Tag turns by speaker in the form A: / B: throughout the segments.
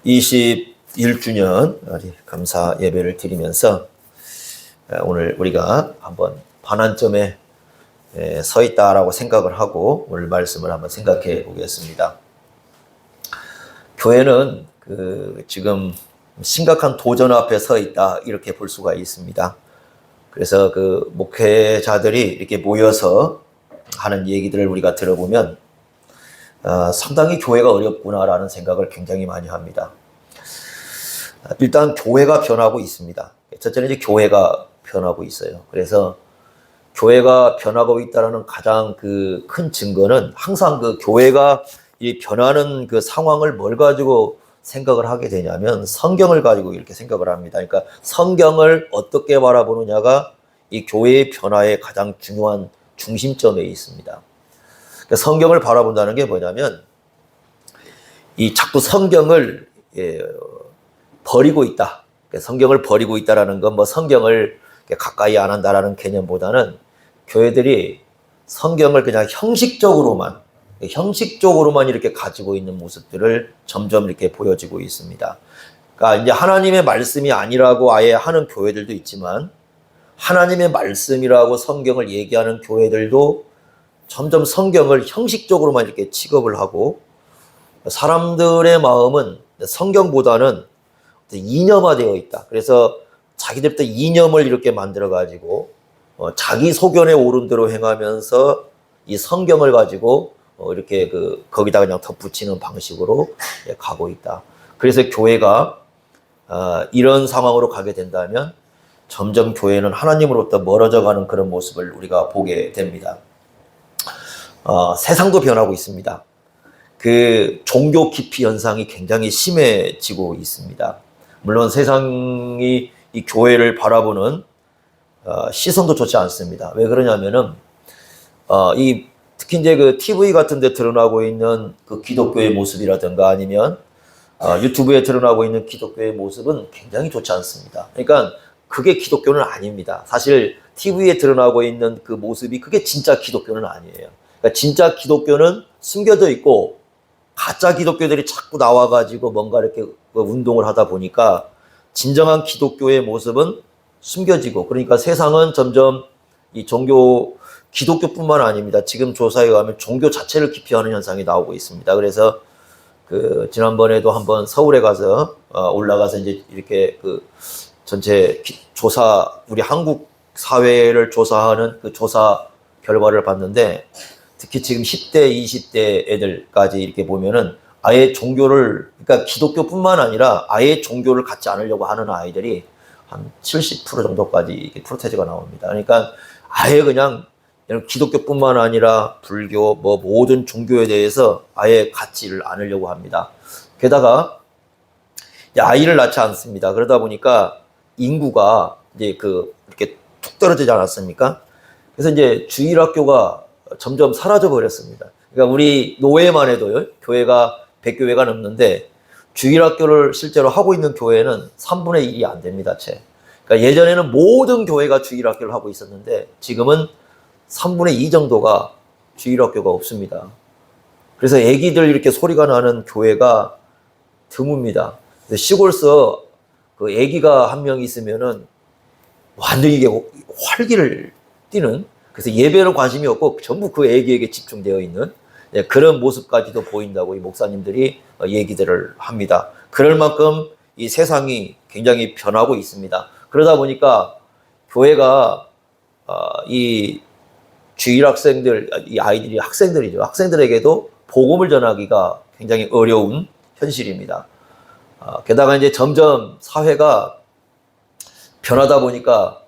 A: 21주년 감사 예배를 드리면서 오늘 우리가 한번 반환점에 서 있다라고 생각을 하고 오늘 말씀을 한번 생각해 보겠습니다. 교회는 지금 심각한 도전 앞에 서 있다 이렇게 볼 수가 있습니다. 그래서 목회자들이 이렇게 모여서 하는 얘기들을 우리가 들어보면 상당히 교회가 어렵구나라는 생각을 굉장히 많이 합니다. 일단 교회가 변하고 있습니다. 첫째는 이제 교회가 변하고 있어요. 그래서 교회가 변하고 있다는 가장 큰 증거는 항상 교회가 이 변하는 상황을 뭘 가지고 생각을 하게 되냐면 성경을 가지고 이렇게 생각을 합니다. 그러니까 성경을 어떻게 바라보느냐가 이 교회의 변화의 가장 중요한 중심점에 있습니다. 그러니까 성경을 바라본다는 게 뭐냐면 이 자꾸 성경을 버리고 있다. 그러니까 성경을 버리고 있다라는 건 뭐 성경을 가까이 안 한다라는 개념보다는 교회들이 성경을 그냥 형식적으로만 이렇게 가지고 있는 모습들을 점점 이렇게 보여지고 있습니다. 그러니까 이제 하나님의 말씀이 아니라고 아예 하는 교회들도 있지만 하나님의 말씀이라고 성경을 얘기하는 교회들도 점점 성경을 형식적으로만 이렇게 취급을 하고 사람들의 마음은 성경보다는 이념화되어 있다. 그래서 자기들부터 이념을 이렇게 만들어 가지고 자기 소견에 오른 대로 행하면서 이 성경을 가지고 이렇게 거기다 그냥 덧붙이는 방식으로 가고 있다. 그래서 교회가 이런 상황으로 가게 된다면 점점 교회는 하나님으로부터 멀어져 가는 그런 모습을 우리가 보게 됩니다. 세상도 변하고 있습니다. 종교 기피 현상이 굉장히 심해지고 있습니다. 물론 세상이 이 교회를 바라보는 시선도 좋지 않습니다. 왜 그러냐면은 특히 이제 TV 같은 데 드러나고 있는 기독교의 모습이라든가 아니면 유튜브에 드러나고 있는 기독교의 모습은 굉장히 좋지 않습니다. 그러니까 그게 기독교는 아닙니다. 사실 TV에 드러나고 있는 그 모습이 그게 진짜 기독교는 아니에요. 그러니까 진짜 기독교는 숨겨져 있고 가짜 기독교들이 자꾸 나와가지고 뭔가 이렇게 운동을 하다 보니까 진정한 기독교의 모습은 숨겨지고, 그러니까 세상은 점점 이 기독교뿐만 아닙니다. 지금 조사에 의하면 종교 자체를 기피하는 현상이 나오고 있습니다. 그래서 지난번에도 한번 서울에 가서 올라가서 이제 이렇게 전체 우리 한국 사회를 조사하는 조사 결과를 봤는데, 특히 지금 10대, 20대 애들까지 이렇게 보면은 아예 그러니까 기독교뿐만 아니라 아예 종교를 갖지 않으려고 하는 아이들이 한 70% 정도까지 프로테이지가 나옵니다. 그러니까 아예 그냥 기독교뿐만 아니라 불교, 모든 종교에 대해서 아예 갖지를 않으려고 합니다. 게다가 아이를 낳지 않습니다. 그러다 보니까 인구가 이제 이렇게 툭 떨어지지 않았습니까? 그래서 이제 주일학교가 점점 사라져 버렸습니다. 그러니까 우리 노회만 해도요, 교회가 100교회가 넘는데 주일학교를 실제로 하고 있는 교회는 3분의 1이 안 됩니다, 채. 그러니까 예전에는 모든 교회가 주일학교를 하고 있었는데 지금은 3분의 2 정도가 주일학교가 없습니다. 그래서 애기들 이렇게 소리가 나는 교회가 드뭅니다. 시골서 애기가 한 명 있으면은 완전히 이게 활기를 띠는, 그래서 예배는 관심이 없고 전부 애기에게 집중되어 있는 그런 모습까지도 보인다고 이 목사님들이 얘기들을 합니다. 그럴 만큼 이 세상이 굉장히 변하고 있습니다. 그러다 보니까 교회가 이 주일 학생들, 이 아이들이 학생들이죠. 학생들에게도 복음을 전하기가 굉장히 어려운 현실입니다. 게다가 이제 점점 사회가 변하다 보니까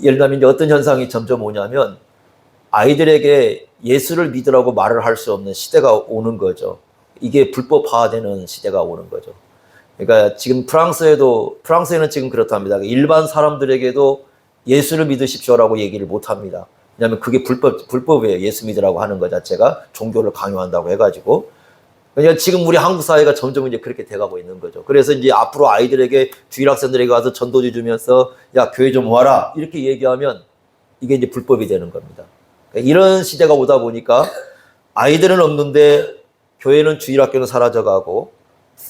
A: 예를 들면 이제 어떤 현상이 점점 오냐면 아이들에게 예수를 믿으라고 말을 할 수 없는 시대가 오는 거죠. 이게 불법화되는 시대가 오는 거죠. 그러니까 지금 프랑스에는 지금 그렇답니다. 일반 사람들에게도 예수를 믿으십시오라고 얘기를 못 합니다. 왜냐하면 그게 불법이에요. 예수 믿으라고 하는 것 자체가 종교를 강요한다고 해가지고. 그러니까 지금 우리 한국 사회가 점점 이제 그렇게 돼가고 있는 거죠. 그래서 이제 앞으로 아이들에게 주일 학생들에게 와서 전도지 주면서 야, 교회 좀 와라 이렇게 얘기하면 이게 이제 불법이 되는 겁니다. 그러니까 이런 시대가 오다 보니까 아이들은 없는데 교회는 주일학교는 사라져가고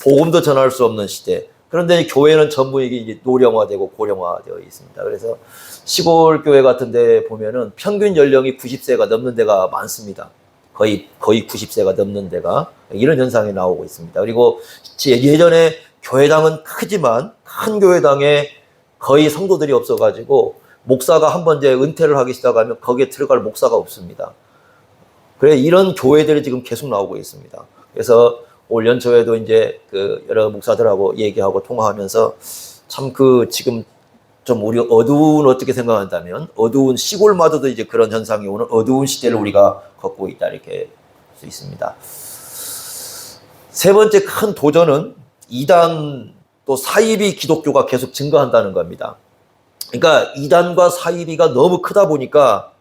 A: 복음도 전할 수 없는 시대. 그런데 교회는 전부 이게 이제 노령화되고 고령화되어 있습니다. 그래서 시골 교회 같은 데 보면은 평균 연령이 90세가 넘는 데가 많습니다. 거의 90세가 넘는 데가 이런 현상이 나오고 있습니다. 그리고 예전에 교회당은 크지만 큰 교회당에 거의 성도들이 없어가지고 목사가 한번 이제 은퇴를 하기 시작하면 거기에 들어갈 목사가 없습니다. 그래 이런 교회들이 지금 계속 나오고 있습니다. 그래서 올 연초에도 이제 그 여러 목사들하고 얘기하고 통화하면서 참 지금 좀 우리 어두운 어떻게 생각한다면 어두운 시골마저도 이제 그런 현상이 오는 어두운 시대를 우리가 걷고 있다 이렇게 할 수 있습니다. 세 번째 큰 도전은 이단 또 사이비 기독교가 계속 증가한다는 겁니다. 그러니까 이단과 사이비가 너무 크다 보니까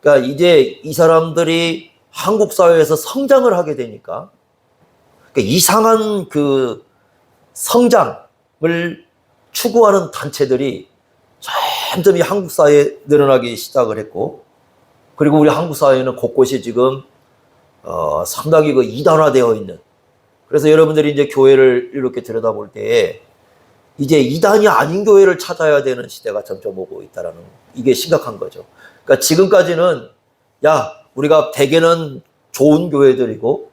A: 그러니까 이제 이 사람들이 한국 사회에서 성장을 하게 되니까 그러니까 이상한 그 성장을 추구하는 단체들이 점점 이 한국 사회에 늘어나기 시작을 했고 그리고 우리 한국 사회는 곳곳이 지금 상당히 그 이단화되어 있는 그래서 여러분들이 이제 교회를 이렇게 들여다볼 때에 이제 이단이 아닌 교회를 찾아야 되는 시대가 점점 오고 있다라는 이게 심각한 거죠. 그러니까 지금까지는 우리가 대개는 좋은 교회들이고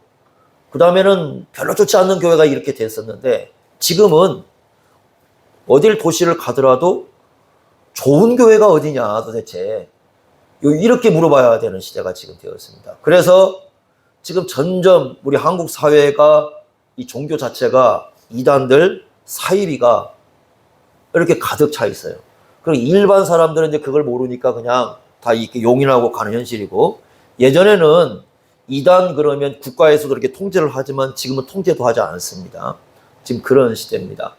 A: 그 다음에는 별로 좋지 않는 교회가 이렇게 됐었는데 지금은 어딜 도시를 가더라도 좋은 교회가 어디냐 도대체 이렇게 물어봐야 되는 시대가 지금 되었습니다. 그래서 지금 점점 우리 한국 사회가 이 종교 자체가 이단들 사이비가 이렇게 가득 차 있어요. 그리고 일반 사람들은 이제 그걸 모르니까 그냥 다 이렇게 용인하고 가는 현실이고 예전에는 이단 그러면 국가에서도 이렇게 통제를 하지만 지금은 통제도 하지 않습니다. 지금 그런 시대입니다.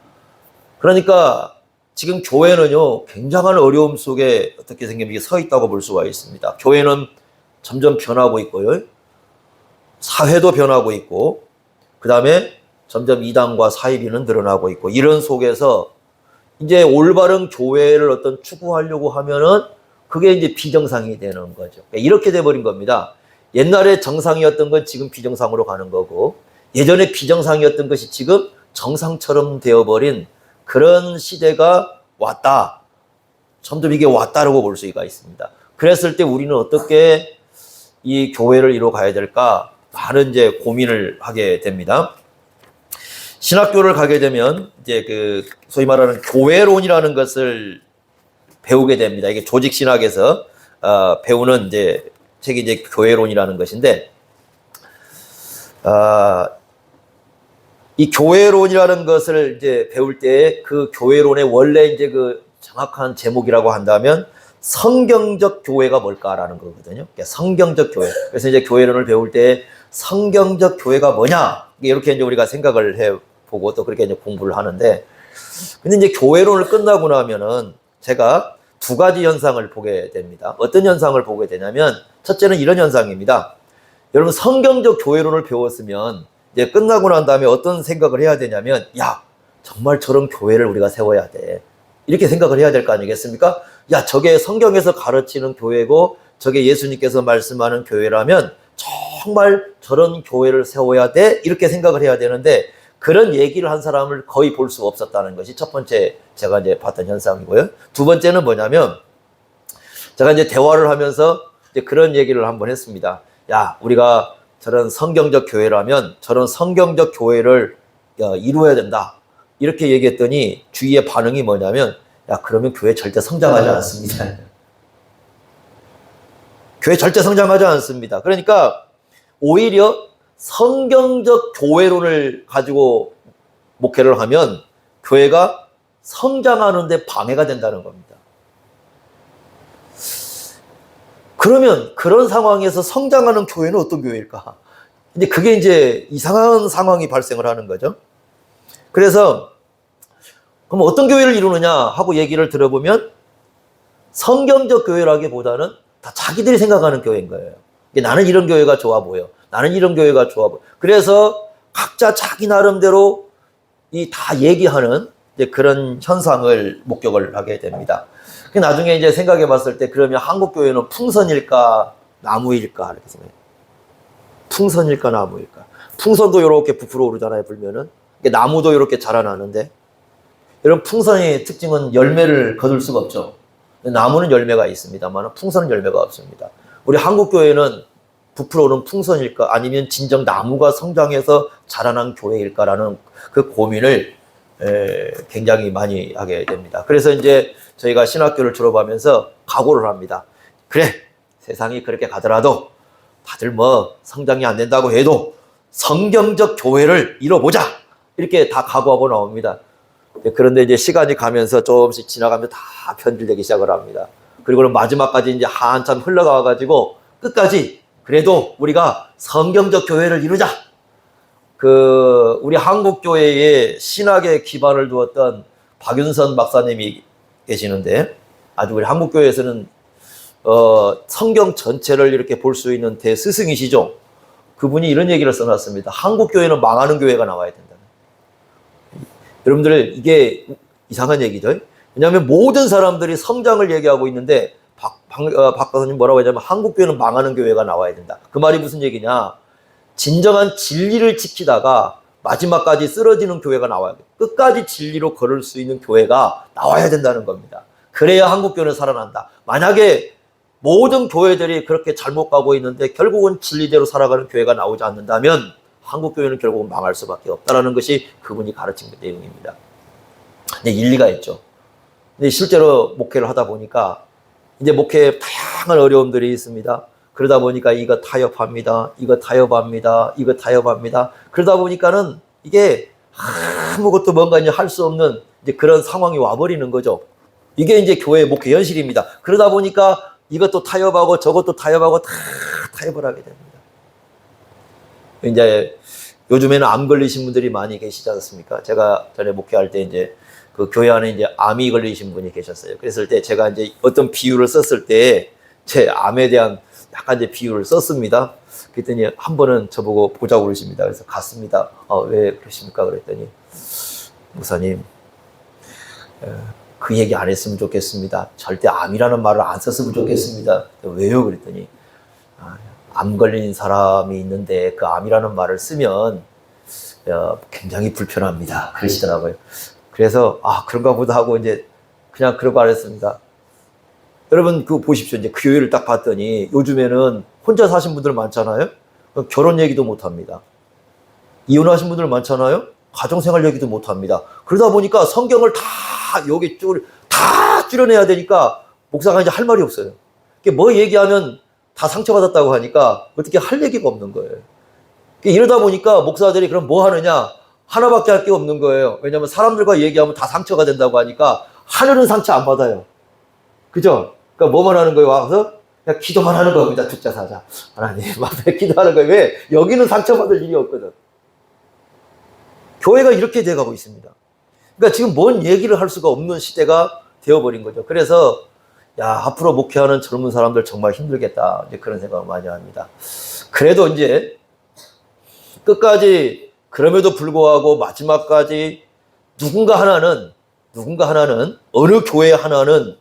A: 그러니까 지금 교회는요 굉장한 어려움 속에 어떻게 생기면 서 있다고 볼 수가 있습니다. 교회는 점점 변하고 있고요. 사회도 변하고 있고 그 다음에 점점 이단과 사이비는 늘어나고 있고 이런 속에서 이제 올바른 교회를 어떤 추구하려고 하면은 그게 이제 비정상이 되는 거죠. 이렇게 돼버린 겁니다. 옛날에 정상이었던 건 지금 비정상으로 가는 거고 예전에 비정상이었던 것이 지금 정상처럼 되어버린 그런 시대가 왔다. 점점 이게 왔다라고 볼 수가 있습니다. 그랬을 때 우리는 어떻게 이 교회를 이뤄가야 될까? 많은 이제 고민을 하게 됩니다. 신학교를 가게 되면 이제 그 소위 말하는 교회론이라는 것을 배우게 됩니다. 이게 조직 신학에서 배우는 이제 책이 이제 교회론이라는 것인데, 이 교회론이라는 것을 이제 배울 때 그 교회론의 원래 이제 그 정확한 제목이라고 한다면 성경적 교회가 뭘까라는 거거든요. 그러니까 성경적 교회. 그래서 이제 교회론을 배울 때 성경적 교회가 뭐냐 이렇게 이제 우리가 생각을 해보고 또 그렇게 이제 공부를 하는데, 근데 이제 교회론을 끝나고 나면은 제가 두 가지 현상을 보게 됩니다. 어떤 현상을 보게 되냐면 첫째는 이런 현상입니다. 여러분 성경적 교회론을 배웠으면 이제 끝나고 난 다음에 어떤 생각을 해야 되냐면 정말 저런 교회를 우리가 세워야 돼. 이렇게 생각을 해야 될 거 아니겠습니까? 저게 성경에서 가르치는 교회고 저게 예수님께서 말씀하는 교회라면 정말 저런 교회를 세워야 돼. 이렇게 생각을 해야 되는데 그런 얘기를 한 사람을 거의 볼 수 없었다는 것이 첫 번째 제가 이제 봤던 현상이고요. 두 번째는 뭐냐면 제가 이제 대화를 하면서 이제 그런 얘기를 한번 했습니다. 우리가 저런 성경적 교회라면 저런 성경적 교회를 이루어야 된다. 이렇게 얘기했더니 주위의 반응이 뭐냐면 그러면 교회 절대 성장하지 않습니다. 교회 절대 성장하지 않습니다. 그러니까 오히려 성경적 교회론을 가지고 목회를 하면 교회가 성장하는 데 방해가 된다는 겁니다. 그러면 그런 상황에서 성장하는 교회는 어떤 교회일까? 근데 그게 이제 이상한 상황이 발생을 하는 거죠. 그래서 그럼 어떤 교회를 이루느냐 하고 얘기를 들어보면 성경적 교회라기보다는 다 자기들이 생각하는 교회인 거예요. 나는 이런 교회가 좋아 보여. 나는 이런 교회가 좋아 보여. 그래서 각자 자기 나름대로 다 얘기하는 이제 그런 현상을 목격을 하게 됩니다. 나중에 이제 생각해 봤을 때 그러면 한국 교회는 풍선일까 나무일까 이렇게 생각해요. 풍선일까 나무일까. 풍선도 이렇게 부풀어 오르잖아요, 불면은. 나무도 이렇게 자라나는데, 이런 풍선의 특징은 열매를 거둘 수가 없죠. 나무는 열매가 있습니다만 풍선은 열매가 없습니다. 우리 한국교회는 부풀어오는 풍선일까 아니면 진정 나무가 성장해서 자라난 교회일까라는 그 고민을 굉장히 많이 하게 됩니다. 그래서 이제 저희가 신학교를 졸업하면서 각오를 합니다. 그래, 세상이 그렇게 가더라도 다들 뭐 성장이 안 된다고 해도 성경적 교회를 이뤄보자, 이렇게 다 각오하고 나옵니다. 그런데 이제 시간이 가면서 조금씩 지나가면 다 편들되기 시작을 합니다. 그리고는 마지막까지 이제 한참 흘러가 가지고 끝까지 그래도 우리가 성경적 교회를 이루자. 우리 한국교회의 신학에 기반을 두었던 박윤선 박사님이 계시는데, 아주 우리 한국교회에서는 성경 전체를 이렇게 볼 수 있는 대스승이시죠. 그분이 이런 얘기를 써놨습니다. 한국교회는 망하는 교회가 나와야 된다. 여러분들, 이게 이상한 얘기죠. 왜냐하면 모든 사람들이 성장을 얘기하고 있는데 박 박사님 뭐라고 하냐면 한국교회는 망하는 교회가 나와야 된다. 그 말이 무슨 얘기냐? 진정한 진리를 지키다가 마지막까지 쓰러지는 교회가 나와야 돼. 끝까지 진리로 걸을 수 있는 교회가 나와야 된다는 겁니다. 그래야 한국교회는 살아난다. 만약에 모든 교회들이 그렇게 잘못 가고 있는데 결국은 진리대로 살아가는 교회가 나오지 않는다면 한국교회는 결국은 망할 수밖에 없다는 것이 그분이 가르친 내용입니다. 근데 일리가 있죠. 근데 실제로 목회를 하다 보니까 이제 목회에 다양한 어려움들이 있습니다. 그러다 보니까 이거 타협합니다. 이거 타협합니다. 이거 타협합니다. 그러다 보니까는 이게 아무것도 뭔가 이제 할 수 없는 이제 그런 상황이 와버리는 거죠. 이게 이제 교회 목회 현실입니다. 그러다 보니까 이것도 타협하고 저것도 타협하고 다 타협을 하게 됩니다. 이제 요즘에는 암 걸리신 분들이 많이 계시지 않습니까? 제가 전에 목회할 때 이제 그 교회 안에 이제 암이 걸리신 분이 계셨어요. 그랬을 때 제가 이제 어떤 비유를 썼을 때 제 암에 대한 약간 이제 비유를 썼습니다. 그랬더니 한 번은 저보고 보자고 그러십니다. 그래서 갔습니다. 왜 그러십니까? 그랬더니 목사님, 그 얘기 안 했으면 좋겠습니다. 절대 암이라는 말을 안 썼으면 좋겠습니다. 왜요? 그랬더니 암 걸린 사람이 있는데 그 암이라는 말을 쓰면 굉장히 불편합니다. 그러시더라고요. 그래서 그런가 보다 하고 이제 그냥 그러고 말했습니다. 여러분 그 보십시오. 이제 그 교회를 딱 봤더니 요즘에는 혼자 사신 분들 많잖아요. 결혼 얘기도 못 합니다. 이혼하신 분들 많잖아요. 가정생활 얘기도 못 합니다. 그러다 보니까 성경을 다 여기 다 줄여내야 되니까 목사가 이제 할 말이 없어요. 뭐 얘기하면 다 상처받았다고 하니까 어떻게 할 얘기가 없는 거예요. 이러다 보니까 목사들이 그럼 뭐 하느냐? 하나밖에 할 게 없는 거예요. 왜냐하면 사람들과 얘기하면 다 상처가 된다고 하니까 하늘은 상처 안 받아요. 그죠? 그러니까 뭐만 하는 거예요? 와서 그냥 기도만 하는 겁니다. 죽자 사자. 하나님 앞에 기도하는 거예요. 왜? 여기는 상처받을 일이 없거든. 교회가 이렇게 돼가고 있습니다. 그러니까 지금 뭔 얘기를 할 수가 없는 시대가 되어버린 거죠. 그래서 앞으로 목회하는 젊은 사람들 정말 힘들겠다. 이제 그런 생각을 많이 합니다. 그래도 이제 끝까지 그럼에도 불구하고 마지막까지 누군가 하나는 어느 교회 하나는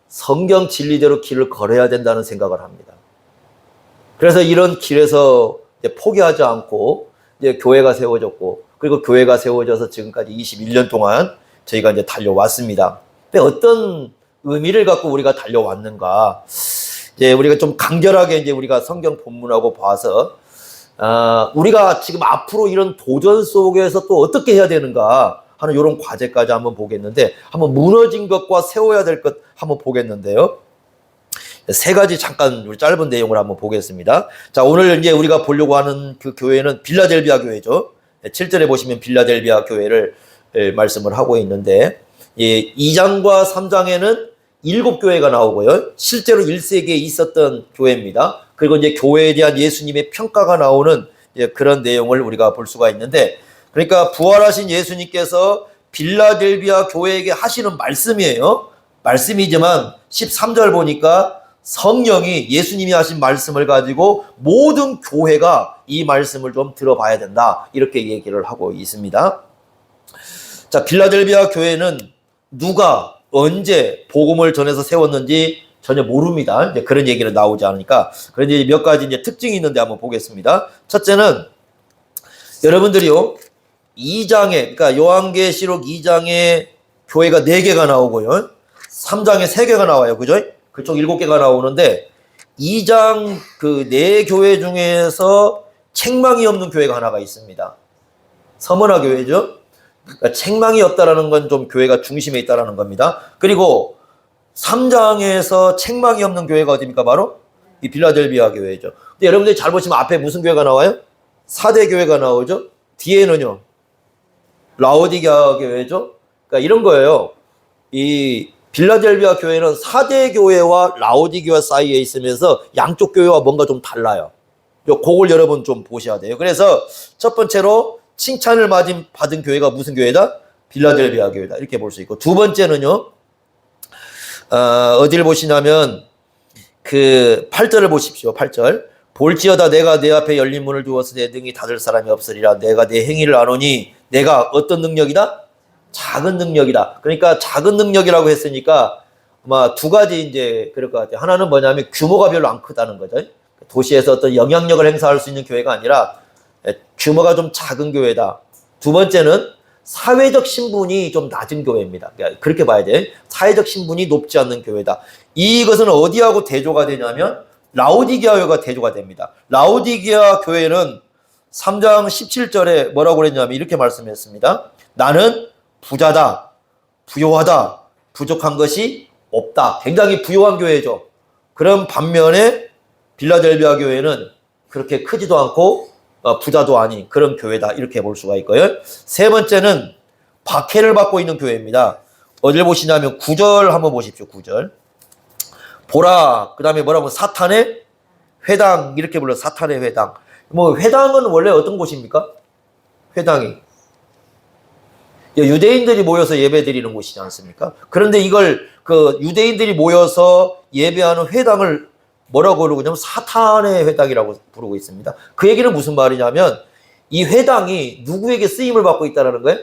A: 성경 진리대로 길을 걸어야 된다는 생각을 합니다. 그래서 이런 길에서 이제 포기하지 않고 이제 교회가 세워졌고, 그리고 교회가 세워져서 지금까지 21년 동안 저희가 이제 달려왔습니다. 근데 어떤 의미를 갖고 우리가 달려왔는가? 이제 우리가 좀 간결하게 이제 우리가 성경 본문하고 봐서 우리가 지금 앞으로 이런 도전 속에서 또 어떻게 해야 되는가 하는 이런 과제까지 한번 보겠는데, 한번 무너진 것과 세워야 될 것 한번 보겠는데요. 세 가지 잠깐 우리 짧은 내용을 한번 보겠습니다. 자, 오늘 이제 우리가 보려고 하는 그 교회는 빌라델비아 교회죠. 7절에 보시면 빌라델비아 교회를 말씀을 하고 있는데, 2장과 3장에는 7교회가 나오고요. 실제로 1세기에 있었던 교회입니다. 그리고 이제 교회에 대한 예수님의 평가가 나오는 그런 내용을 우리가 볼 수가 있는데, 그러니까 부활하신 예수님께서 빌라델비아 교회에게 하시는 말씀이에요. 말씀이지만 13절 보니까 성령이 예수님이 하신 말씀을 가지고 모든 교회가 이 말씀을 좀 들어봐야 된다, 이렇게 얘기를 하고 있습니다. 자, 빌라델비아 교회는 누가 언제 복음을 전해서 세웠는지 전혀 모릅니다. 이제 그런 얘기는 나오지 않으니까. 그런데 몇 가지 이제 특징이 있는데 한번 보겠습니다. 첫째는 여러분들이요, 2장에, 그러니까 요한계시록 2장에 교회가 4개가 나오고요. 3장에 3개가 나와요. 그죠? 그쪽 7개가 나오는데 2장 그 4교회 중에서 책망이 없는 교회가 하나가 있습니다. 서머나 교회죠. 그러니까 책망이 없다라는 건 좀 교회가 중심에 있다라는 겁니다. 그리고 3장에서 책망이 없는 교회가 어디입니까? 바로 이 빌라델비아 교회죠. 근데 여러분들이 잘 보시면 앞에 무슨 교회가 나와요? 4대 교회가 나오죠. 뒤에는요, 라오디게아 교회죠. 그러니까 이런 거예요. 이 빌라델비아 교회는 4대 교회와 라오디게아 사이에 있으면서 양쪽 교회와 뭔가 좀 달라요. 그걸 여러분 좀 보셔야 돼요. 그래서 첫 번째로 칭찬을 받은 교회가 무슨 교회다? 빌라델비아 교회다. 이렇게 볼 수 있고, 두 번째는요, 어디를 보시냐면 그 8절을 보십시오. 8절. 볼지어다 내가 내 앞에 열린 문을 두어서 내 등이 닫을 사람이 없으리라. 내가 내 행위를 아노니 내가 어떤 능력이다? 작은 능력이다. 그러니까 작은 능력이라고 했으니까 아마 두 가지 이제 그럴 것 같아요. 하나는 뭐냐면 규모가 별로 안 크다는 거죠. 도시에서 어떤 영향력을 행사할 수 있는 교회가 아니라 규모가 좀 작은 교회다. 두 번째는 사회적 신분이 좀 낮은 교회입니다. 그렇게 봐야 돼요. 사회적 신분이 높지 않는 교회다. 이것은 어디하고 대조가 되냐면 라오디게아 교회가 대조가 됩니다. 라오디게아 교회는 3장 17절에 뭐라고 그랬냐면 이렇게 말씀했습니다. 나는 부자다, 부요하다, 부족한 것이 없다. 굉장히 부요한 교회죠. 그런 반면에 빌라델비아 교회는 그렇게 크지도 않고 부자도 아닌 그런 교회다. 이렇게 볼 수가 있고요. 세 번째는 박해를 받고 있는 교회입니다. 어딜 보시냐면 9절 한번 보십시오. 9절. 보라. 그 다음에 뭐라고? 사탄의 회당. 이렇게 불러요. 사탄의 회당. 뭐 회당은 원래 어떤 곳입니까? 회당이 유대인들이 모여서 예배 드리는 곳이지 않습니까? 그런데 이걸 그 유대인들이 모여서 예배하는 회당을 뭐라고 부르냐면 사탄의 회당이라고 부르고 있습니다. 그 얘기는 무슨 말이냐면 이 회당이 누구에게 쓰임을 받고 있다는 거예요?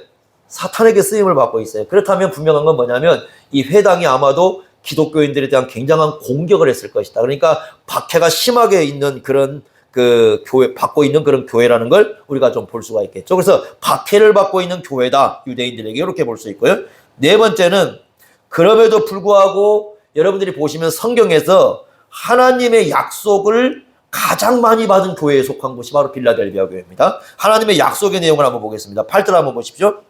A: 사탄에게 쓰임을 받고 있어요. 그렇다면 분명한 건 뭐냐면 이 회당이 아마도 기독교인들에 대한 굉장한 공격을 했을 것이다. 그러니까 박해가 심하게 있는 그런 그 교회, 받고 있는 그런 교회라는 걸 우리가 좀 볼 수가 있겠죠. 그래서 박해를 받고 있는 교회다. 유대인들에게 이렇게 볼 수 있고요. 네 번째는 그럼에도 불구하고 여러분들이 보시면 성경에서 하나님의 약속을 가장 많이 받은 교회에 속한 곳이 바로 빌라델비아 교회입니다. 하나님의 약속의 내용을 한번 보겠습니다. 8절 한번 보십시오.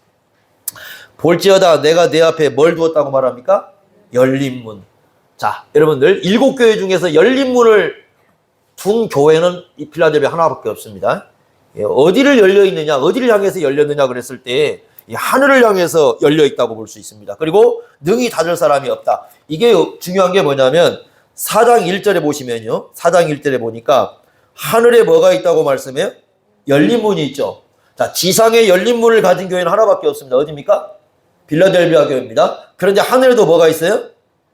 A: 볼지어다 내가 내 앞에 뭘 두었다고 말합니까? 열린 문. 자, 여러분들 7교회 중에서 열린 문을 둔 교회는 이 빌라델비아 하나밖에 없습니다. 어디를 열려 있느냐, 어디를 향해서 열렸느냐 그랬을 때 이 하늘을 향해서 열려 있다고 볼 수 있습니다. 그리고 능히 닫을 사람이 없다. 이게 중요한 게 뭐냐면 4장 1절에 보시면요. 4장 1절에 보니까 하늘에 뭐가 있다고 말씀해요? 열린 문이 있죠. 자, 지상에 열린 문을 가진 교회는 하나밖에 없습니다. 어디입니까? 빌라델비아 교회입니다. 그런데 하늘에도 뭐가 있어요?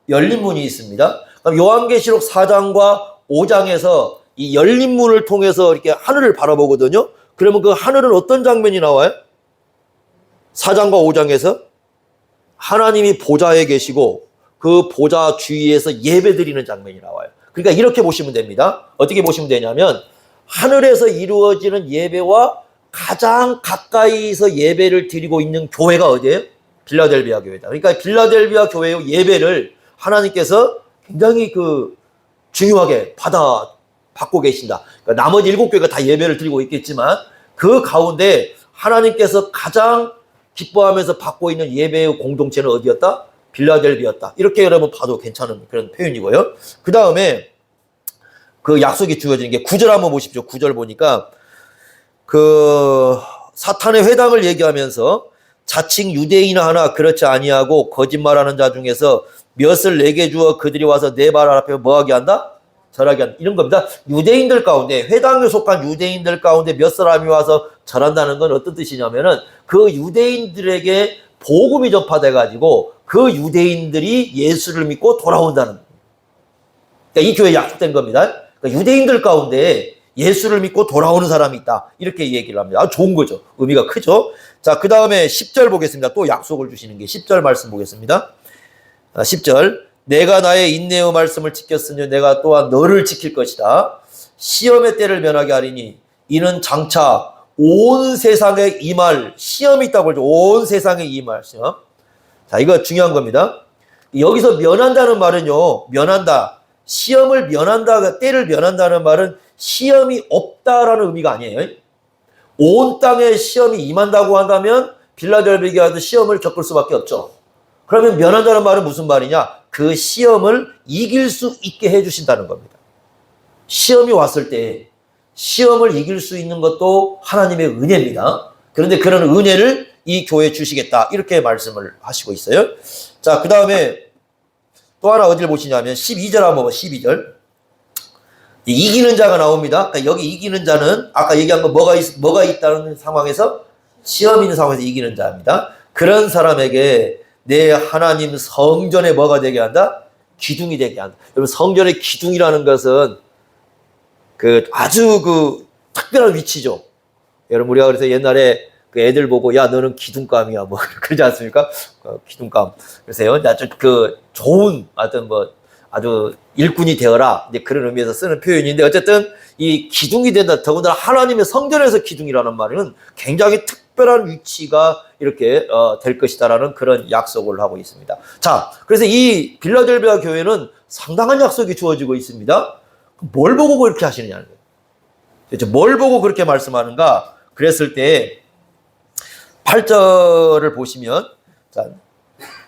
A: 열린 문이 있습니다. 그럼 요한계시록 4장과 5장에서 이 열린 문을 통해서 이렇게 하늘을 바라보거든요. 그러면 그 하늘은 어떤 장면이 나와요? 4장과 5장에서 하나님이 보좌에 계시고 그 보좌 주위에서 예배 드리는 장면이 나와요. 그러니까 이렇게 보시면 됩니다. 어떻게 보시면 되냐면 하늘에서 이루어지는 예배와 가장 가까이서 예배를 드리고 있는 교회가 어디예요? 빌라델비아 교회다. 그러니까 빌라델비아 교회의 예배를 하나님께서 굉장히 중요하게 받고 계신다. 그러니까 나머지 7교회가 다 예배를 드리고 있겠지만 그 가운데 하나님께서 가장 기뻐하면서 받고 있는 예배의 공동체는 어디였다? 빌라델비아였다. 이렇게 여러분 봐도 괜찮은 그런 표현이고요. 그 다음에 그 약속이 주어지는 게 9절 한번 보십시오. 9절 보니까 그 사탄의 회당을 얘기하면서 자칭 유대인 하나 그렇지 아니하고 거짓말하는 자 중에서 몇을 내게 주어 그들이 와서 내 발 앞에 뭐하게 한다? 절하게 한다. 이런 겁니다. 유대인들 가운데, 회당에 속한 유대인들 가운데 몇 사람이 와서 절한다는 건 어떤 뜻이냐면은 그 유대인들에게 복음이 전파돼가지고 그 유대인들이 예수를 믿고 돌아온다는. 그러니까 이 교회에 약속된 겁니다. 그러니까 유대인들 가운데 예수를 믿고 돌아오는 사람이 있다. 이렇게 얘기를 합니다. 아주 좋은 거죠. 의미가 크죠. 자, 그 다음에 10절 보겠습니다. 또 약속을 주시는 게 10절 말씀 보겠습니다. 10절. 내가 나의 인내의 말씀을 지켰으니 내가 또한 너를 지킬 것이다. 시험의 때를 면하게 하리니 이는 장차 온 세상에 임할 시험이 있다고 그러죠. 온 세상에 임할 시험. 자, 이거 중요한 겁니다. 여기서 면한다는 말은요, 면한다. 시험을 면한다, 때를 면한다는 말은 시험이 없다라는 의미가 아니에요. 온 땅에 시험이 임한다고 한다면 빌라델비아 교회도 시험을 겪을 수밖에 없죠. 그러면 면한다는 말은 무슨 말이냐? 그 시험을 이길 수 있게 해주신다는 겁니다. 시험이 왔을 때 시험을 이길 수 있는 것도 하나님의 은혜입니다. 그런데 그런 은혜를 이 교회에 주시겠다. 이렇게 말씀을 하시고 있어요. 자, 그 다음에 또 하나 어디를 보시냐면 12절 한번 봐. 12절. 이기는 자가 나옵니다. 그러니까 여기 이기는 자는 아까 얘기한 거 뭐가 있다는 상황에서 시험 있는 상황에서 이기는 자입니다. 그런 사람에게 내 하나님 성전에 뭐가 되게 한다? 기둥이 되게 한다. 여러분 성전의 기둥이라는 것은 아주 특별한 위치죠. 여러분 우리가 그래서 옛날에 그 애들 보고 야 너는 기둥감이야 뭐 그러지 않습니까? 기둥감. 그래서요 아주 좋은 아주 일꾼이 되어라 이제 그런 의미에서 쓰는 표현인데 어쨌든 이 기둥이 된다. 더군다나 하나님의 성전에서 기둥이라는 말은 굉장히 특별한 위치가 이렇게 될 것이다라는 그런 약속을 하고 있습니다. 자, 그래서 이 빌라델비아 교회는 상당한 약속이 주어지고 있습니다. 뭘 보고 그렇게 하시느냐는 거예요. 그렇죠? 뭘 보고 그렇게 말씀하는가? 그랬을 때 8절을 보시면 자,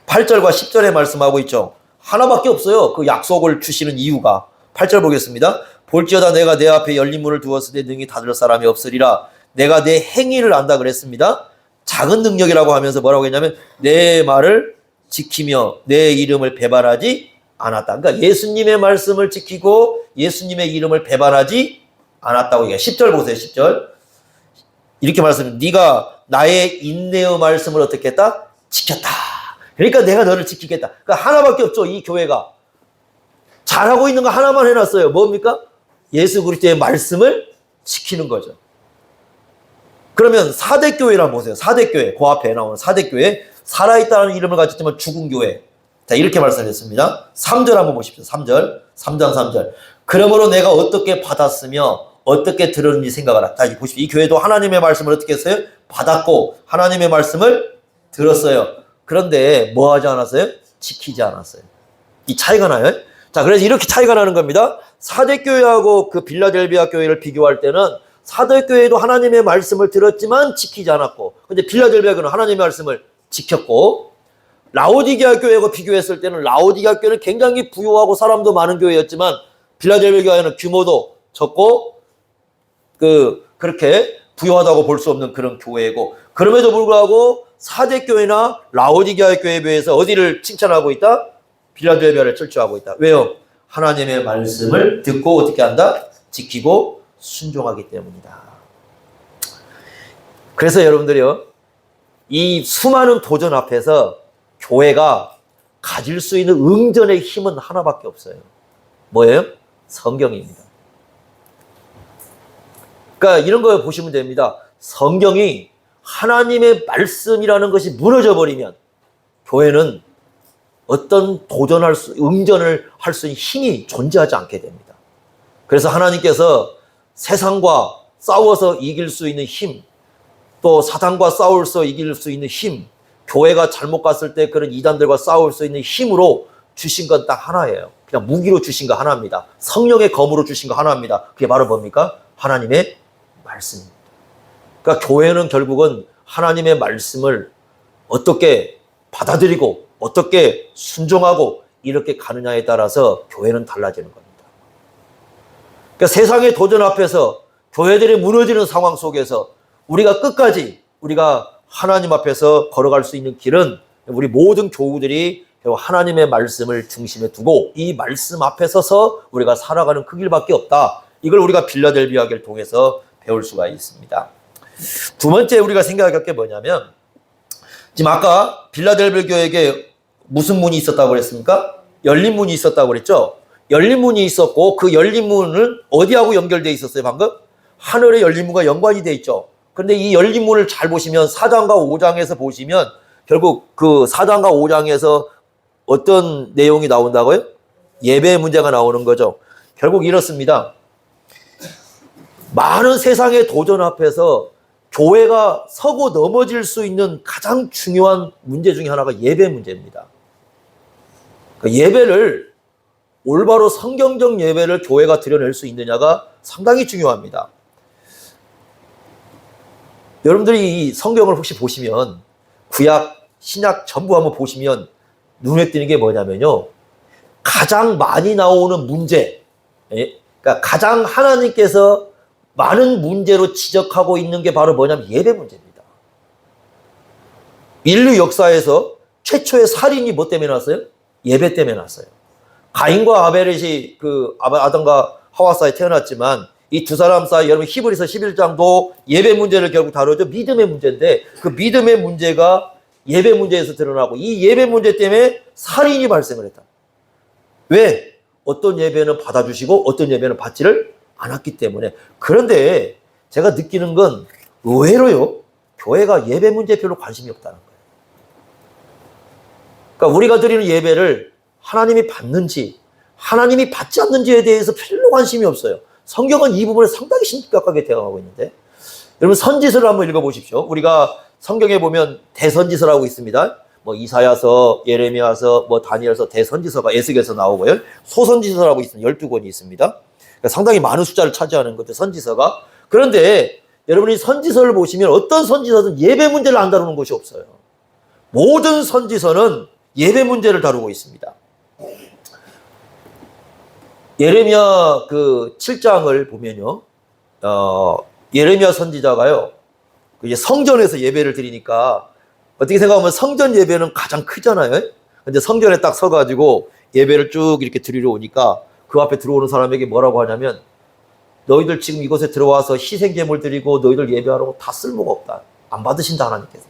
A: 8절과 10절에 말씀하고 있죠. 하나밖에 없어요. 그 약속을 주시는 이유가. 8절 보겠습니다. 볼지어다 내가 내 앞에 열린 문을 두었을 때 능히 닫을 사람이 없으리라. 내가 내 행위를 안다 그랬습니다. 작은 능력이라고 하면서 뭐라고 했냐면 내 말을 지키며 내 이름을 배반하지 않았다. 그러니까 예수님의 말씀을 지키고 예수님의 이름을 배반하지 않았다고 얘기해요. 10절 보세요. 10절. 이렇게 말씀합니다. 네가 나의 인내의 말씀을 어떻게 했다? 지켰다. 그러니까 내가 너를 지키겠다. 그러니까 하나밖에 없죠. 이 교회가. 잘하고 있는 거 하나만 해놨어요. 뭡니까? 예수 그리스도의 말씀을 지키는 거죠. 그러면 4대 교회란 보세요. 4대 교회. 그 앞에 나오는 4대 교회. 살아있다는 이름을 가졌지만 죽은 교회. 자, 이렇게 말씀했습니다. 3절 한번 보십시오. 3절. 3장 3절. 그러므로 내가 어떻게 받았으며 어떻게 들었는지 생각하라. 자, 보십시오. 이 교회도 하나님의 말씀을 어떻게 했어요? 받았고 하나님의 말씀을 들었어요. 그런데 뭐 하지 않았어요? 지키지 않았어요. 이 차이가 나요. 자, 그래서 이렇게 차이가 나는 겁니다. 4대 교회하고 그 빌라델비아 교회를 비교할 때는 4대 교회도 하나님의 말씀을 들었지만 지키지 않았고, 근데 빌라델비아 교회는 하나님의 말씀을 지켰고, 라오디게아 교회하고 비교했을 때는 라오디게아 교회는 굉장히 부유하고 사람도 많은 교회였지만 빌라델비아 교회는 규모도 적고 그렇게 부유하다고 볼 수 없는 그런 교회고, 그럼에도 불구하고 4대 교회나 라오디게아 교회에 비해서 어디를 칭찬하고 있다? 빌라델비아를 철저하고 있다. 왜요? 하나님의 말씀을 듣고 어떻게 한다? 지키고 순종하기 때문이다. 그래서 여러분들이요, 이 수많은 도전 앞에서 교회가 가질 수 있는 응전의 힘은 하나밖에 없어요. 뭐예요? 성경입니다. 그러니까 이런 거 보시면 됩니다. 성경이 하나님의 말씀이라는 것이 무너져 버리면 교회는 어떤 응전을 할 수 있는 힘이 존재하지 않게 됩니다. 그래서 하나님께서 세상과 싸워서 이길 수 있는 힘, 또 사탄과 싸워서 이길 수 있는 힘, 교회가 잘못 갔을 때 그런 이단들과 싸울 수 있는 힘으로 주신 건 딱 하나예요. 그냥 무기로 주신 거 하나입니다. 성령의 검으로 주신 거 하나입니다. 그게 바로 뭡니까? 하나님의 말씀입니다. 그러니까 교회는 결국은 하나님의 말씀을 어떻게 받아들이고 어떻게 순종하고 이렇게 가느냐에 따라서 교회는 달라지는 겁니다. 그러니까 세상의 도전 앞에서 교회들이 무너지는 상황 속에서 우리가 끝까지 우리가 하나님 앞에서 걸어갈 수 있는 길은 우리 모든 교우들이 하나님의 말씀을 중심에 두고 이 말씀 앞에 서서 우리가 살아가는 그 길밖에 없다. 이걸 우리가 빌라델비아 교회를 통해서 배울 수가 있습니다. 두 번째 우리가 생각할 게 뭐냐면, 지금 아까 빌라델비아 교회에게 무슨 문이 있었다고 그랬습니까? 열린 문이 있었다고 그랬죠? 열린 문이 있었고 그 열린 문은 어디하고 연결되어 있었어요 방금? 하늘의 열린 문과 연관이 되어 있죠. 그런데 이 열린 문을 잘 보시면 4장과 5장에서 보시면 결국 그 4장과 5장에서 어떤 내용이 나온다고요? 예배의 문제가 나오는 거죠. 결국 이렇습니다. 많은 세상의 도전 앞에서 교회가 서고 넘어질 수 있는 가장 중요한 문제 중에 하나가 예배 문제입니다. 예배를 올바로 성경적 예배를 교회가 드려낼 수 있느냐가 상당히 중요합니다. 여러분들이 이 성경을 혹시 보시면 구약, 신약 전부 한번 보시면 눈에 띄는 게 뭐냐면요. 가장 많이 나오는 문제, 그러니까 가장 하나님께서 많은 문제로 지적하고 있는 게 바로 뭐냐면 예배 문제입니다. 인류 역사에서 최초의 살인이 뭐 때문에 났어요? 예배 때문에 났어요. 가인과 아벨이 아담과 하와 사이에 태어났지만 이 두 사람 사이 여러분 히브리서 11장도 예배 문제를 결국 다루죠. 믿음의 문제인데 그 믿음의 문제가 예배 문제에서 드러나고 이 예배 문제 때문에 살인이 발생을 했다. 왜? 어떤 예배는 받아주시고 어떤 예배는 받지를 않았기 때문에. 그런데 제가 느끼는 건 의외로요. 교회가 예배 문제에 별로 관심이 없다는 거예요. 그러니까 우리가 드리는 예배를 하나님이 받는지 하나님이 받지 않는지에 대해서 별로 관심이 없어요. 성경은 이 부분에 상당히 심각하게 대응하고 있는데 여러분 선지서를 한번 읽어보십시오. 우리가 성경에 보면 대선지서라고 있습니다. 뭐 이사야서, 예레미야서, 뭐 다니엘서, 대선지서가 에스겔서 나오고요. 소선지서라고 있습니다. 12권이 있습니다. 그러니까 상당히 많은 숫자를 차지하는 것들 선지서가. 그런데 여러분이 선지서를 보시면 어떤 선지서든 예배 문제를 안 다루는 것이 없어요. 모든 선지서는 예배 문제를 다루고 있습니다. 예레미야 그 7장을 보면요. 예레미야 선지자가요. 이제 성전에서 예배를 드리니까 어떻게 생각하면 성전 예배는 가장 크잖아요. 근데 성전에 딱 서가지고 예배를 쭉 이렇게 드리러 오니까 그 앞에 들어오는 사람에게 뭐라고 하냐면 너희들 지금 이곳에 들어와서 희생제물 드리고 너희들 예배하라고 다 쓸모가 없다. 안 받으신다 하나님께서.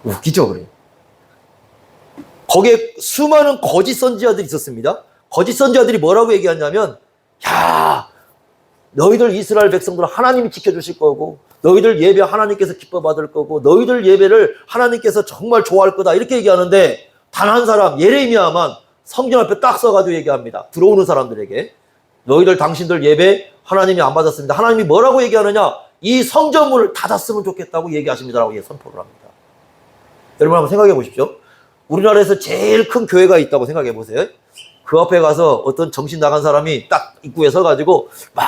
A: 웃기죠, 그래. 거기에 수많은 거짓 선지자들이 있었습니다. 거짓 선지자들이 뭐라고 얘기하냐면 야 너희들 이스라엘 백성들은 하나님이 지켜주실 거고 너희들 예배 하나님께서 기뻐 받을 거고 너희들 예배를 하나님께서 정말 좋아할 거다 이렇게 얘기하는데 단 한 사람 예레미야만 성전 앞에 딱 서가지고 얘기합니다. 들어오는 사람들에게 너희들 당신들 예배 하나님이 안 받았습니다. 하나님이 뭐라고 얘기하느냐 이 성전문을 닫았으면 좋겠다고 얘기하십니다라고 선포를 합니다. 여러분 한번 생각해 보십시오. 우리나라에서 제일 큰 교회가 있다고 생각해 보세요. 그 앞에 가서 어떤 정신 나간 사람이 딱 입구에 서가지고 막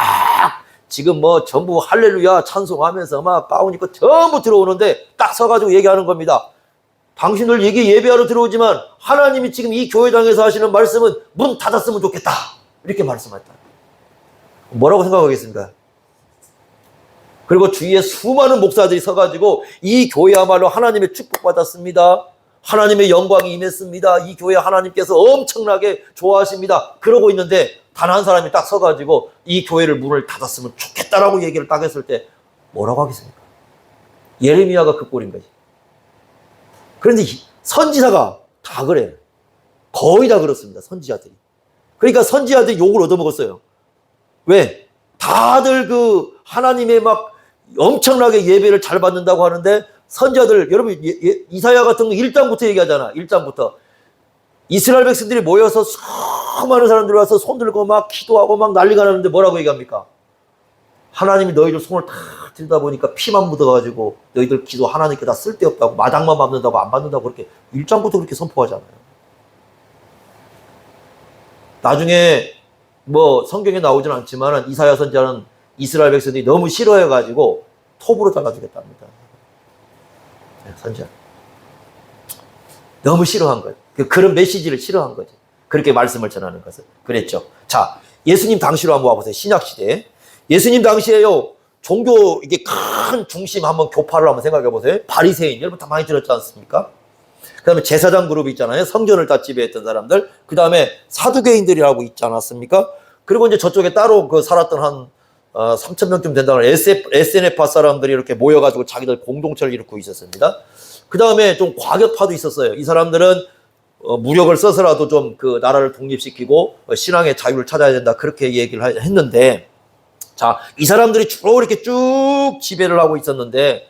A: 지금 뭐 전부 할렐루야 찬송하면서 막 가운 입고 전부 들어오는데 딱 서가지고 얘기하는 겁니다. 당신들 예배하러 들어오지만 하나님이 지금 이 교회당에서 하시는 말씀은 문 닫았으면 좋겠다. 이렇게 말씀했다. 뭐라고 생각하겠습니까? 그리고 주위에 수많은 목사들이 서가지고 이 교회야말로 하나님의 축복받았습니다. 하나님의 영광이 임했습니다. 이 교회 하나님께서 엄청나게 좋아하십니다. 그러고 있는데 단 한 사람이 딱 서가지고 이 교회를 문을 닫았으면 좋겠다라고 얘기를 딱 했을 때 뭐라고 하겠습니까? 예레미야가 그 꼴인 거지. 그런데 선지자가 다 그래요. 거의 다 그렇습니다. 선지자들이. 그러니까 선지자들이 욕을 얻어먹었어요. 왜? 다들 그 하나님의 막 엄청나게 예배를 잘 받는다고 하는데 선지자들 여러분 이사야 같은 거 1장부터 얘기하잖아. 1장부터 이스라엘 백성들이 모여서 수많은 사람들이 와서 손 들고 막 기도하고 막 난리가 나는데 뭐라고 얘기합니까? 하나님이 너희들 손을 다 들다 보니까 피만 묻어가지고 너희들 기도 하나님께 다 쓸데없다고 마당만 밟는다고 안 받는다고 그렇게 1장부터 그렇게 선포하잖아요. 나중에 뭐 성경에 나오진 않지만 이사야 선지자는 이스라엘 백성들이 너무 싫어해가지고 톱으로 잘라주겠답니다. 선지자. 너무 싫어한 거예요. 그런 메시지를 싫어한 거죠. 그렇게 말씀을 전하는 것을. 그랬죠. 자, 예수님 당시로 한번 와보세요. 신약시대. 예수님 당시에요. 종교, 이게 큰 중심 한번 교파를 한번 생각해 보세요. 바리새인. 여러분 다 많이 들었지 않습니까? 그 다음에 제사장 그룹이 있잖아요. 성전을 다 지배했던 사람들. 그 다음에 사두개인들이라고 있지 않았습니까? 그리고 이제 저쪽에 따로 그 살았던 한 3,000명쯤 된다는 SNF파 사람들이 이렇게 모여가지고 자기들 공동체를 이루고 있었습니다. 그 다음에 좀 과격파도 있었어요. 이 사람들은 무력을 써서라도 좀 그 나라를 독립시키고 신앙의 자유를 찾아야 된다. 그렇게 얘기를 했는데, 자, 이 사람들이 주로 이렇게 쭉 지배를 하고 있었는데,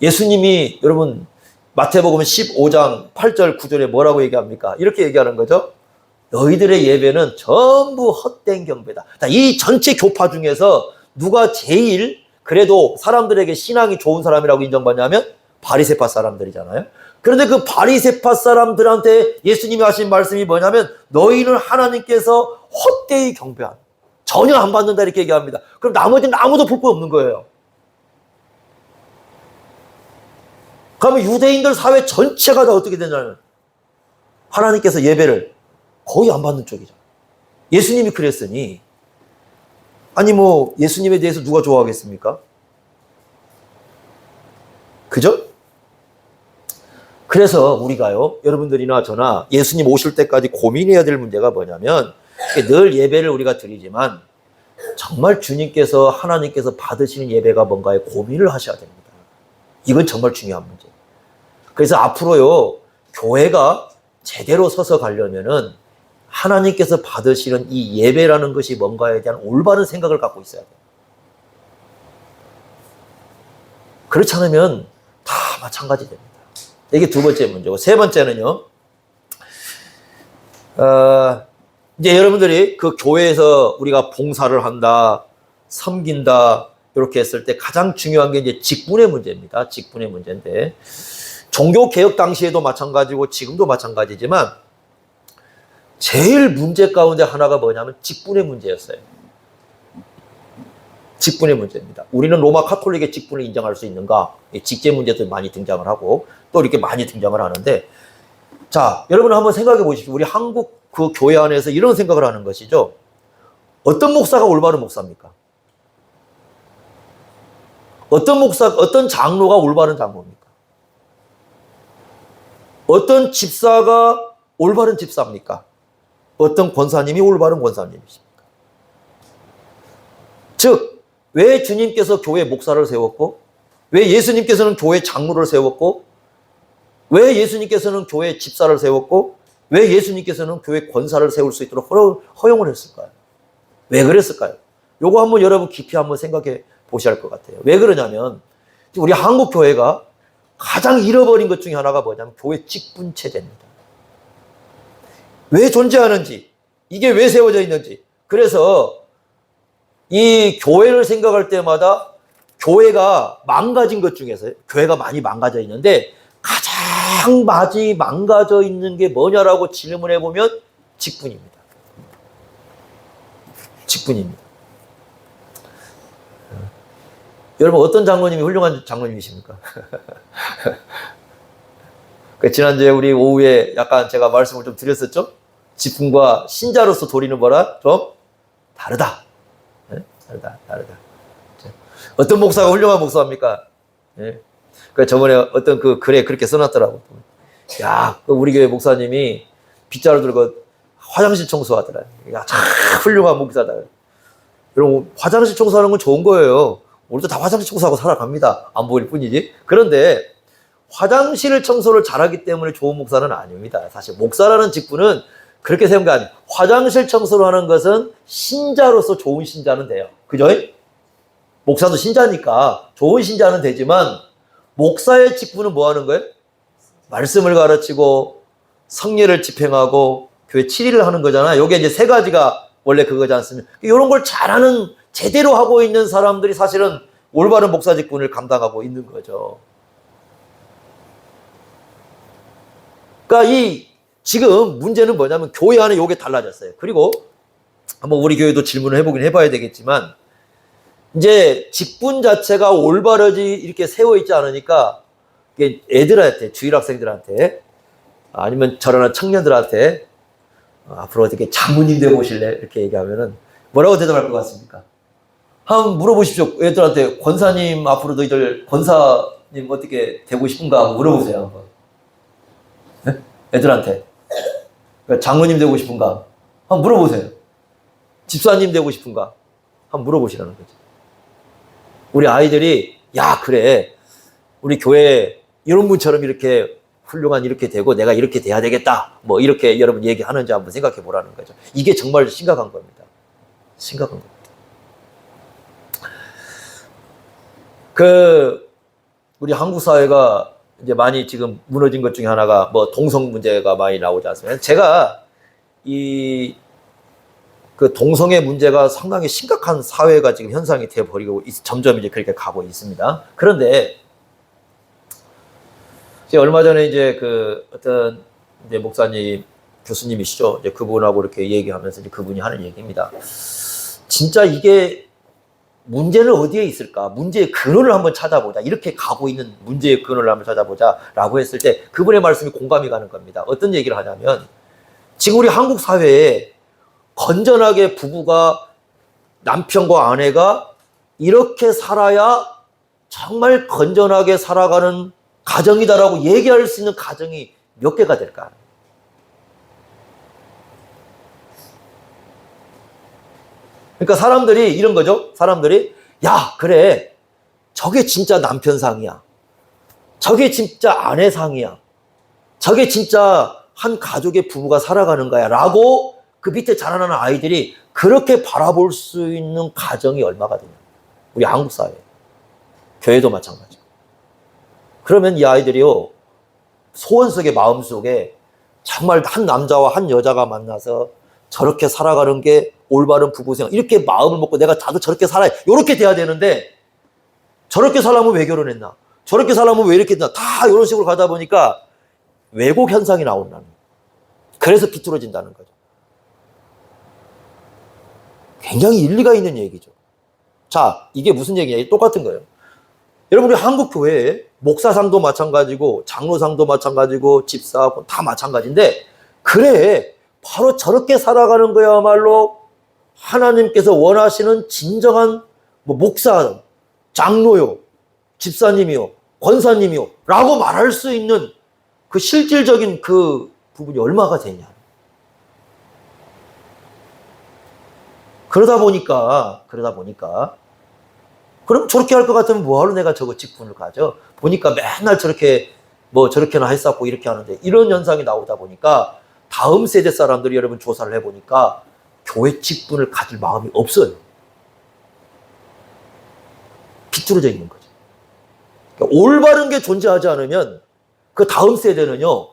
A: 예수님이 여러분 마태복음 15장 8절 9절에 뭐라고 얘기합니까? 이렇게 얘기하는 거죠. 너희들의 예배는 전부 헛된 경배다. 이 전체 교파 중에서 누가 제일 그래도 사람들에게 신앙이 좋은 사람이라고 인정받냐면 바리새파 사람들이잖아요. 그런데 그 바리새파 사람들한테 예수님이 하신 말씀이 뭐냐면 너희는 하나님께서 헛되이 경배한 전혀 안 받는다 이렇게 얘기합니다. 그럼 나머지는 아무도 볼 거 없는 거예요. 그러면 유대인들 사회 전체가 다 어떻게 되냐면 하나님께서 예배를 거의 안 받는 쪽이죠. 예수님이 그랬으니 아니 뭐 예수님에 대해서 누가 좋아하겠습니까? 그죠? 그래서 우리가요, 여러분들이나 저나 예수님 오실 때까지 고민해야 될 문제가 뭐냐면 늘 예배를 우리가 드리지만 정말 주님께서 하나님께서 받으시는 예배가 뭔가에 고민을 하셔야 됩니다. 이건 정말 중요한 문제. 그래서 앞으로요, 교회가 제대로 서서 가려면은 하나님께서 받으시는 이 예배라는 것이 뭔가에 대한 올바른 생각을 갖고 있어야 돼요. 그렇지 않으면 다 마찬가지 됩니다. 이게 두 번째 문제고, 세 번째는요, 이제 여러분들이 그 교회에서 우리가 봉사를 한다, 섬긴다, 이렇게 했을 때 가장 중요한 게 이제 직분의 문제입니다. 직분의 문제인데, 종교개혁 당시에도 마찬가지고 지금도 마찬가지지만, 제일 문제 가운데 하나가 뭐냐면 직분의 문제였어요. 직분의 문제입니다. 우리는 로마 카톨릭의 직분을 인정할 수 있는가? 직제 문제도 많이 등장을 하고 또 이렇게 많이 등장을 하는데, 자, 여러분 한번 생각해 보십시오. 우리 한국 그 교회 안에서 이런 생각을 하는 것이죠. 어떤 목사가 올바른 목사입니까? 어떤 장로가 올바른 장로입니까? 어떤 집사가 올바른 집사입니까? 어떤 권사님이 올바른 권사님이십니까? 즉, 왜 주님께서 교회 목사를 세웠고, 왜 예수님께서는 교회 장로를 세웠고, 왜 예수님께서는 교회 집사를 세웠고, 왜 예수님께서는 교회 권사를 세울 수 있도록 허용을 했을까요? 왜 그랬을까요? 요거 한번 여러분 깊이 한번 생각해 보셔야 할 것 같아요. 왜 그러냐면, 우리 한국 교회가 가장 잃어버린 것 중에 하나가 뭐냐면 교회 직분 체제입니다. 왜 존재하는지, 이게 왜 세워져 있는지. 그래서 이 교회를 생각할 때마다 교회가 망가진 것 중에서, 교회가 많이 망가져 있는데 가장 많이 망가져 있는 게 뭐냐라고 질문해 보면 직분입니다. 직분입니다. 여러분 어떤 장로님이 훌륭한 장로님이십니까? 지난주에 우리 오후에 약간 제가 말씀을 좀 드렸었죠? 직분과 신자로서 도리는 뭐라? 좀 다르다. 다르다. 어떤 목사가 훌륭한 목사입니까? 그 저번에 어떤 그 글에 그렇게 써놨더라고. 야, 그 우리 교회 목사님이 빗자루 들고 화장실 청소하더라. 야, 참 훌륭한 목사다. 여러분, 화장실 청소하는 건 좋은 거예요. 우리도 다 화장실 청소하고 살아갑니다. 안 보일 뿐이지. 그런데 화장실 청소를 잘하기 때문에 좋은 목사는 아닙니다. 사실 목사라는 직분은 그렇게 생각 안 해요. 화장실 청소를 하는 것은 신자로서 좋은 신자는 돼요. 그죠? 목사도 신자니까 좋은 신자는 되지만 목사의 직분은 뭐 하는 거예요? 말씀을 가르치고 성례를 집행하고 교회 7일을 하는 거잖아요. 요게 이제 세 가지가 원래 그거지 않습니까? 이런 걸 잘하는, 제대로 하고 있는 사람들이 사실은 올바른 목사 직분을 감당하고 있는 거죠. 그러니까 지금 문제는 뭐냐면 교회 안에 요게 달라졌어요. 그리고 한번 우리 교회도 질문을 해보긴 해봐야 되겠지만, 이제 직분 자체가 올바르지 이렇게 세워 있지 않으니까 애들한테, 주일학생들한테 아니면 저러나 청년들한테 앞으로 어떻게 장로님 되어 보실래? 이렇게 얘기하면은 뭐라고 대답할 것 같습니까? 한번 물어보십시오. 애들한테 권사님 앞으로 너희들 권사님 어떻게 되고 싶은가 한번 물어보세요. 한번. 네? 애들한테 장로님 되고 싶은가? 한번 물어보세요. 집사님 되고 싶은가? 한번 물어보시라는 거죠. 우리 아이들이 야 그래 우리 교회 이런 분처럼 이렇게 훌륭한 이렇게 되고 내가 이렇게 돼야 되겠다 뭐 이렇게 여러분 얘기하는지 한번 생각해 보라는 거죠. 이게 정말 심각한 겁니다. 심각한 겁니다. 우리 한국 사회가 이제 많이 지금 무너진 것 중에 하나가 뭐 동성 문제가 많이 나오지 않습니까? 제가 그 동성애 문제가 상당히 심각한 사회가 지금 현상이 되어버리고 점점 이제 그렇게 가고 있습니다. 그런데 제가 얼마 전에 이제 그 어떤 이제 목사님 교수님이시죠. 이제 그분하고 이렇게 얘기하면서 이제 그분이 하는 얘기입니다. 진짜 이게 문제는 어디에 있을까? 문제의 근원을 한번 찾아보자. 이렇게 가고 있는 문제의 근원을 한번 찾아보자. 라고 했을 때 그분의 말씀이 공감이 가는 겁니다. 어떤 얘기를 하냐면 지금 우리 한국 사회에 건전하게 부부가 남편과 아내가 이렇게 살아야 정말 건전하게 살아가는 가정이다라고 얘기할 수 있는 가정이 몇 개가 될까? 그러니까 사람들이 이런 거죠. 사람들이 야 그래 저게 진짜 남편 상이야. 저게 진짜 아내 상이야. 저게 진짜 한 가족의 부부가 살아가는 거야 라고 그 밑에 자라나는 아이들이 그렇게 바라볼 수 있는 가정이 얼마가 되냐. 우리 한국 사회 교회도 마찬가지. 그러면 이 아이들이요 소원 속에 마음 속에 정말 한 남자와 한 여자가 만나서 저렇게 살아가는 게 올바른 부부생활 이렇게 마음을 먹고 내가 나도 저렇게 살아야 이렇게 돼야 되는데 저렇게 살려면 왜 결혼했나 저렇게 살려면 왜 이렇게 했나 다 이런 식으로 가다 보니까 왜곡 현상이 나온다는 거예요. 그래서 비뚤어진다는 거죠. 굉장히 일리가 있는 얘기죠. 자, 이게 무슨 얘기냐? 똑같은 거예요. 여러분, 우리 한국 교회에 목사상도 마찬가지고 장로상도 마찬가지고 집사 다 마찬가지인데 그래 바로 저렇게 살아가는 거야말로 하나님께서 원하시는 진정한 목사, 장로요, 집사님이요, 권사님이요 라고 말할 수 있는 그 실질적인 그 부분이 얼마가 되냐. 그러다 보니까 그럼 저렇게 할 것 같으면 뭐하러 내가 저거 직분을 가져? 보니까 맨날 저렇게 뭐 저렇게나 했었고 이렇게 하는데 이런 현상이 나오다 보니까 다음 세대 사람들이 여러분 조사를 해보니까 교회 직분을 가질 마음이 없어요. 비뚤어져 있는 거죠. 그러니까 올바른 게 존재하지 않으면 그 다음 세대는요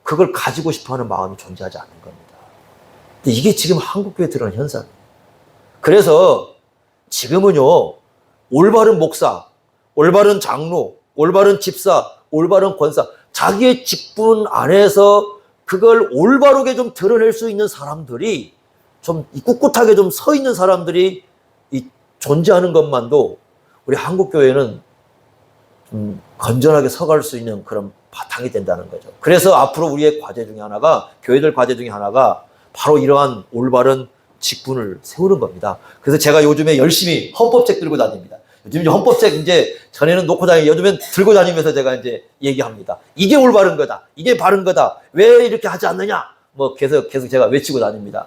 A: 그걸 가지고 싶어하는 마음이 존재하지 않는 겁니다. 근데 이게 지금 한국교회에 드러난 현상이에요. 그래서 지금은요 올바른 목사, 올바른 장로, 올바른 집사, 올바른 권사 자기의 직분 안에서 그걸 올바르게 좀 드러낼 수 있는 사람들이 좀 꿋꿋하게 좀 서 있는 사람들이 존재하는 것만도 우리 한국교회는 건전하게 서갈 수 있는 그런 바탕이 된다는 거죠. 그래서 앞으로 우리의 과제 중에 하나가 교회들 과제 중에 하나가 바로 이러한 올바른 직분을 세우는 겁니다. 그래서 제가 요즘에 열심히 헌법책 들고 다닙니다. 요즘 이제 헌법책 이제 전에는 놓고 다니고 요즘엔 들고 다니면서 제가 이제 얘기합니다. 이게 올바른 거다. 이게 바른 거다. 왜 이렇게 하지 않느냐? 뭐 계속 제가 외치고 다닙니다.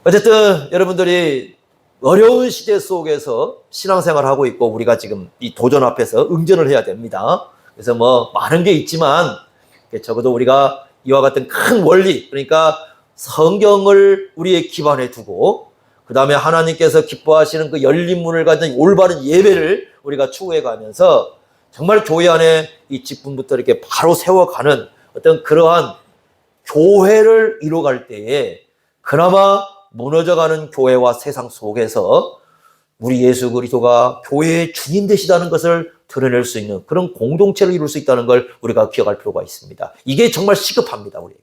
A: 어쨌든 여러분들이 어려운 시대 속에서 신앙생활을 하고 있고 우리가 지금 이 도전 앞에서 응전을 해야 됩니다. 그래서 뭐 많은 게 있지만 적어도 우리가 이와 같은 큰 원리 그러니까 성경을 우리의 기반에 두고 그 다음에 하나님께서 기뻐하시는 그 열린 문을 가진 올바른 예배를 우리가 추구해 가면서 정말 교회 안에 이 직분부터 이렇게 바로 세워가는 어떤 그러한 교회를 이루어갈 때에 그나마 무너져가는 교회와 세상 속에서 우리 예수 그리스도가 교회의 주님 되시다는 것을 드러낼 수 있는 그런 공동체를 이룰 수 있다는 걸 우리가 기억할 필요가 있습니다. 이게 정말 시급합니다, 우리에게.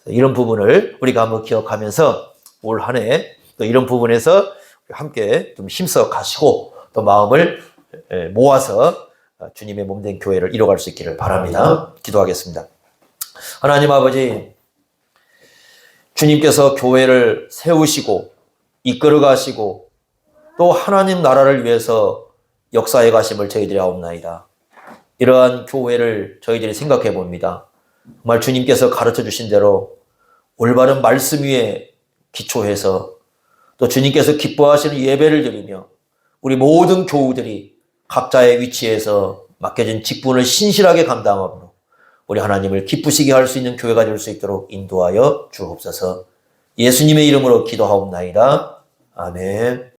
A: 이런 부분을 우리가 한번 기억하면서 올 한 해 또 이런 부분에서 함께 좀 힘써 가시고 또 마음을 모아서 주님의 몸된 교회를 이뤄갈 수 있기를 바랍니다. 기도하겠습니다. 하나님 아버지, 주님께서 교회를 세우시고 이끌어 가시고 또 하나님 나라를 위해서 역사해 가심을 저희들이 아옵나이다. 이러한 교회를 저희들이 생각해 봅니다. 정말 주님께서 가르쳐 주신 대로 올바른 말씀 위에 기초해서 또 주님께서 기뻐하시는 예배를 드리며 우리 모든 교우들이 각자의 위치에서 맡겨진 직분을 신실하게 감당함으로 우리 하나님을 기쁘시게 할 수 있는 교회가 될 수 있도록 인도하여 주옵소서. 예수님의 이름으로 기도하옵나이다. 아멘.